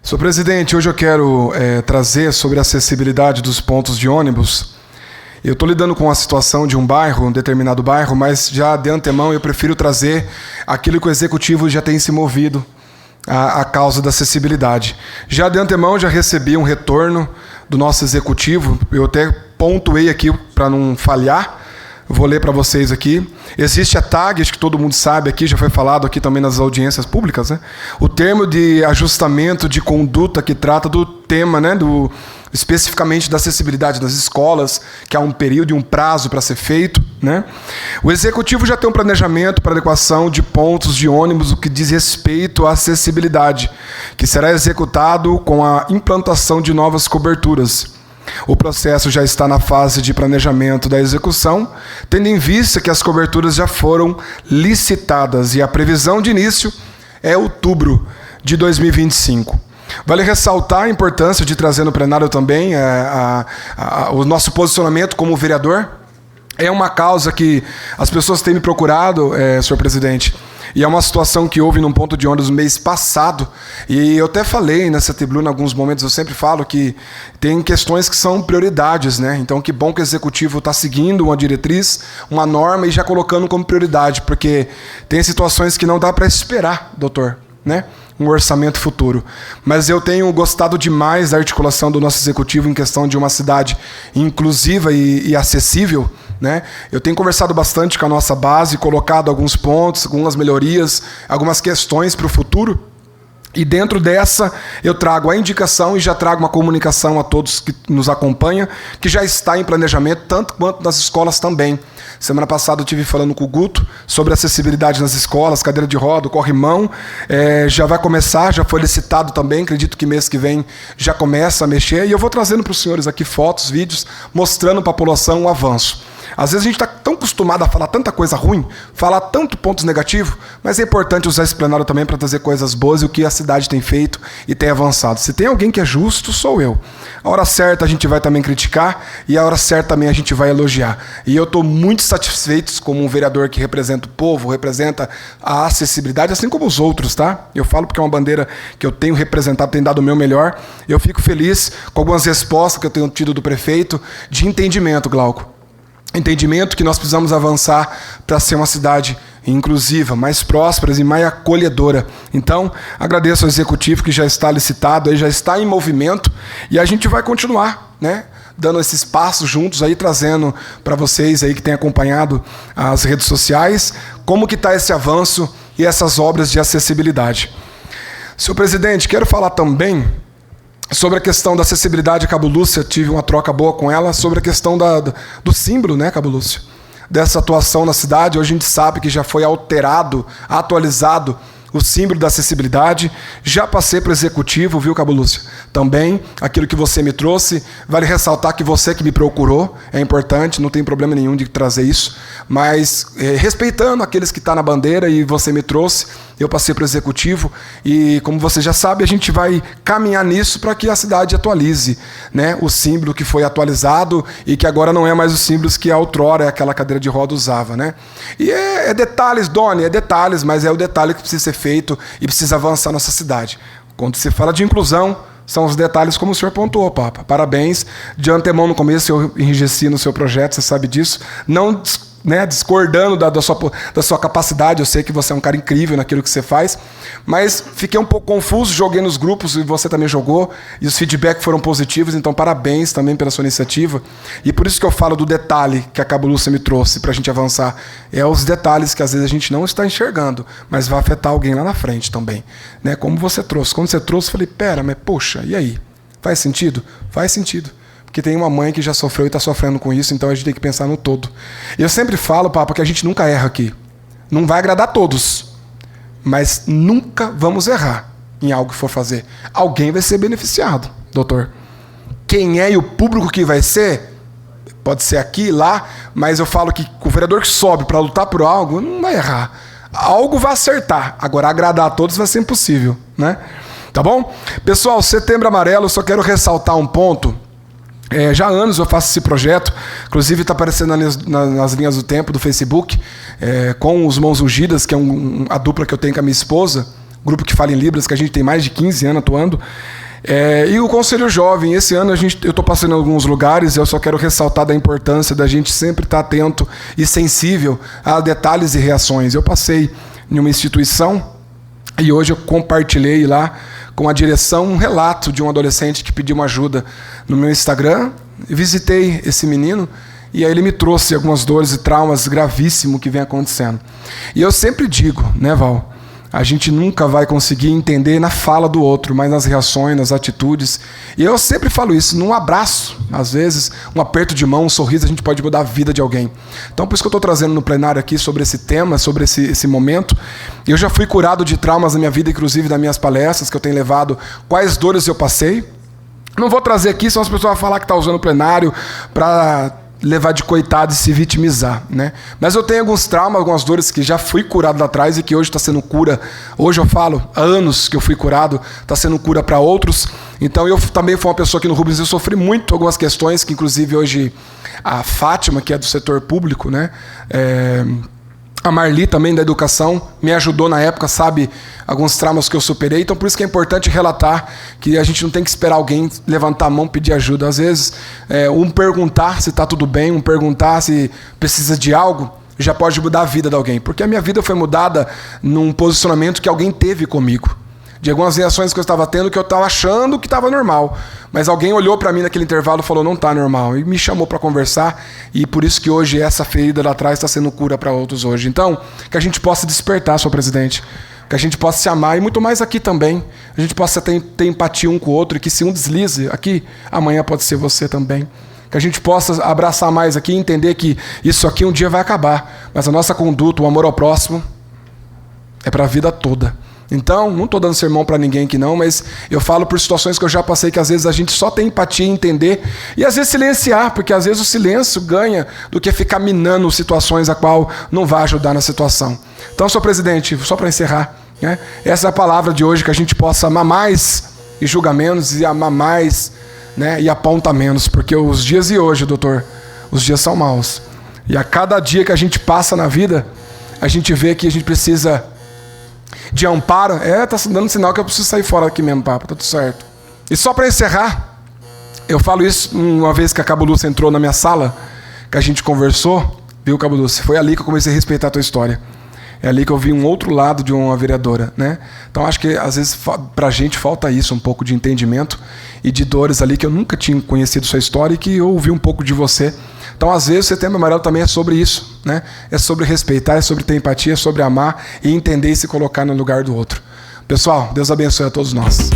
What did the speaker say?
Senhor presidente, hoje eu quero trazer sobre a acessibilidade dos pontos de ônibus. Eu estou lidando com a situação de um bairro, um determinado bairro, mas já de antemão eu prefiro trazer aquilo que o executivo já tem se movido a causa da acessibilidade. Já de antemão já recebi um retorno do nosso executivo, eu até pontuei aqui para não falhar. Vou ler para vocês aqui. Existe a TAG, acho que todo mundo sabe aqui, já foi falado aqui também nas audiências públicas, né? O termo de ajustamento de conduta que trata do tema, né? Especificamente da acessibilidade nas escolas, que há um período e um prazo para ser feito, né? O executivo já tem um planejamento para adequação de pontos de ônibus, o que diz respeito à acessibilidade, que será executado com a implantação de novas coberturas. O processo já está na fase de planejamento da execução, tendo em vista que as coberturas já foram licitadas e a previsão de início é outubro de 2025. Vale ressaltar a importância de trazer no plenário também o nosso posicionamento como vereador. É uma causa que as pessoas têm me procurado, senhor presidente, e é uma situação que houve num ponto de ônibus no mês passado, e eu até falei nessa tribuna em alguns momentos, eu sempre falo que tem questões que são prioridades, né? Então que bom que o executivo está seguindo uma diretriz, uma norma e já colocando como prioridade, porque tem situações que não dá para esperar, doutor, né? Um orçamento futuro. Mas eu tenho gostado demais da articulação do nosso executivo em questão de uma cidade inclusiva e acessível, né? Eu tenho conversado bastante com a nossa base, colocado alguns pontos, algumas melhorias, algumas questões para o futuro. E dentro dessa, eu trago a indicação e já trago uma comunicação a todos que nos acompanham, que já está em planejamento, tanto quanto nas escolas também. Semana passada eu estive falando com o Guto sobre acessibilidade nas escolas, cadeira de roda, corrimão. Já vai começar, já foi licitado também, acredito que mês que vem já começa a mexer. E eu vou trazendo para os senhores aqui fotos, vídeos, mostrando para a população o avanço. Às vezes a gente está tão acostumado a falar tanta coisa ruim, falar tanto pontos negativos, mas é importante usar esse plenário também para trazer coisas boas e o que a cidade tem feito e tem avançado. Se tem alguém que é justo, sou eu. A hora certa a gente vai também criticar e a hora certa também a gente vai elogiar. E eu estou muito satisfeito como um vereador que representa o povo, representa a acessibilidade, assim como os outros, tá? Eu falo porque é uma bandeira que eu tenho representado, tenho dado o meu melhor. Eu fico feliz com algumas respostas que eu tenho tido do prefeito de entendimento, Glauco. Entendimento que nós precisamos avançar para ser uma cidade inclusiva, mais próspera e mais acolhedora. Então, agradeço ao executivo que já está licitado, aí já está em movimento e a gente vai continuar, né, dando esses passos juntos aí, trazendo para vocês aí que têm acompanhado as redes sociais, como que está esse avanço e essas obras de acessibilidade. Senhor presidente, quero falar também sobre a questão da acessibilidade. Cabo Lúcia, tive uma troca boa com ela sobre a questão do símbolo, né, Cabo Lúcia? Dessa atuação na cidade. Hoje a gente sabe que já foi alterado, atualizado o símbolo da acessibilidade. Já passei para o executivo, viu, Cabo Lúcia? Também, aquilo que você me trouxe, vale ressaltar que você que me procurou, é importante, não tem problema nenhum de trazer isso, mas respeitando aqueles que estão na bandeira e você me trouxe, eu passei para o executivo e, como você já sabe, a gente vai caminhar nisso para que a cidade atualize, né, o símbolo que foi atualizado e que agora não é mais os símbolos que outrora aquela cadeira de roda usava, né? E é detalhes, Doni, é detalhes, mas é o detalhe que precisa ser feito e precisa avançar nessa cidade. Quando se fala de inclusão, são os detalhes como o senhor pontuou, Papa. Parabéns. De antemão, no começo, eu enrijeci no seu projeto, você sabe disso. Não, né, discordando da sua capacidade, eu sei que você é um cara incrível naquilo que você faz, mas fiquei um pouco confuso, joguei nos grupos e você também jogou, e os feedbacks foram positivos, então parabéns também pela sua iniciativa. E por isso que eu falo do detalhe que a Cabo Lúcia me trouxe para a gente avançar. É os detalhes que às vezes a gente não está enxergando, mas vai afetar alguém lá na frente também. Né? Como você trouxe. Quando você trouxe, eu falei, pera, mas poxa, e aí? Faz sentido? Faz sentido. Porque tem uma mãe que já sofreu e está sofrendo com isso, então a gente tem que pensar no todo. Eu sempre falo, Papa, que a gente nunca erra aqui. Não vai agradar a todos, mas nunca vamos errar em algo que for fazer. Alguém vai ser beneficiado, doutor. Quem é e o público que vai ser, pode ser aqui, lá, mas eu falo que o vereador que sobe para lutar por algo, não vai errar. Algo vai acertar. Agora, agradar a todos vai ser impossível, né? Tá bom? Pessoal, Setembro Amarelo, eu só quero ressaltar um ponto. Já há anos eu faço esse projeto, inclusive está aparecendo nas linhas do tempo do Facebook, com os Mãos Ungidas, que é a dupla que eu tenho com a minha esposa, grupo que fala em Libras, que a gente tem mais de 15 anos atuando. E o Conselho Jovem, esse ano eu estou passando em alguns lugares, eu só quero ressaltar da importância da gente sempre estar atento e sensível a detalhes e reações. Eu passei em uma instituição e hoje eu compartilhei lá com a direção um relato de um adolescente que pediu uma ajuda no meu Instagram. Visitei esse menino e aí ele me trouxe algumas dores e traumas gravíssimos que vem acontecendo. E eu sempre digo, né, Val? A gente nunca vai conseguir entender na fala do outro, mas nas reações, nas atitudes. E eu sempre falo isso, num abraço, às vezes, um aperto de mão, um sorriso, a gente pode mudar a vida de alguém. Então, por isso que eu estou trazendo no plenário aqui sobre esse tema, sobre esse momento. Eu já fui curado de traumas na minha vida, inclusive nas minhas palestras, que eu tenho levado, quais dores eu passei. Não vou trazer aqui, senão as pessoas vão falar que está usando o plenário para levar de coitado e se vitimizar, né? Mas eu tenho alguns traumas, algumas dores que já fui curado lá atrás e que hoje está sendo cura. Hoje eu falo, há anos que eu fui curado, está sendo cura para outros. Então eu também fui uma pessoa que no Rubens eu sofri muito algumas questões, que inclusive hoje a Fátima, que é do setor público, né? A Marli também da educação me ajudou na época, sabe, alguns traumas que eu superei. Então por isso que é importante relatar que a gente não tem que esperar alguém levantar a mão, pedir ajuda. Às vezes, perguntar se está tudo bem, perguntar se precisa de algo, já pode mudar a vida de alguém. Porque a minha vida foi mudada num posicionamento que alguém teve comigo. De algumas reações que eu estava tendo que eu estava achando que estava normal. Mas alguém olhou para mim naquele intervalo e falou, não está normal. E me chamou para conversar. E por isso que hoje essa ferida lá atrás está sendo cura para outros hoje. Então, que a gente possa despertar, senhor presidente. Que a gente possa se amar. E muito mais aqui também. A gente possa ter empatia um com o outro. E que se um deslize aqui, amanhã pode ser você também. Que a gente possa abraçar mais aqui e entender que isso aqui um dia vai acabar. Mas a nossa conduta, o amor ao próximo, é para a vida toda. Então, não estou dando sermão para ninguém aqui não, mas eu falo por situações que eu já passei, que às vezes a gente só tem empatia em entender, e às vezes silenciar, porque às vezes o silêncio ganha do que ficar minando situações a qual não vai ajudar na situação. Então, senhor presidente, só para encerrar, né, essa é a palavra de hoje, que a gente possa amar mais e julgar menos, e amar mais, né, e apontar menos, porque os dias de hoje, doutor, os dias são maus. E a cada dia que a gente passa na vida, a gente vê que a gente precisa de amparo. Tá dando sinal que eu preciso sair fora aqui mesmo, papo, tá tudo certo. E só para encerrar, eu falo isso uma vez que a Cabo Lúcia entrou na minha sala, que a gente conversou, viu, Cabo Lúcia? Foi ali que eu comecei a respeitar a tua história. É ali que eu vi um outro lado de uma vereadora, né? Então acho que às vezes pra gente falta isso, um pouco de entendimento e de dores ali que eu nunca tinha conhecido sua história e que eu ouvi um pouco de você. Então às vezes o Setembro Amarelo também é sobre isso, né? É sobre respeitar, é sobre ter empatia, é sobre amar e entender e se colocar no lugar do outro. Pessoal, Deus abençoe a todos nós.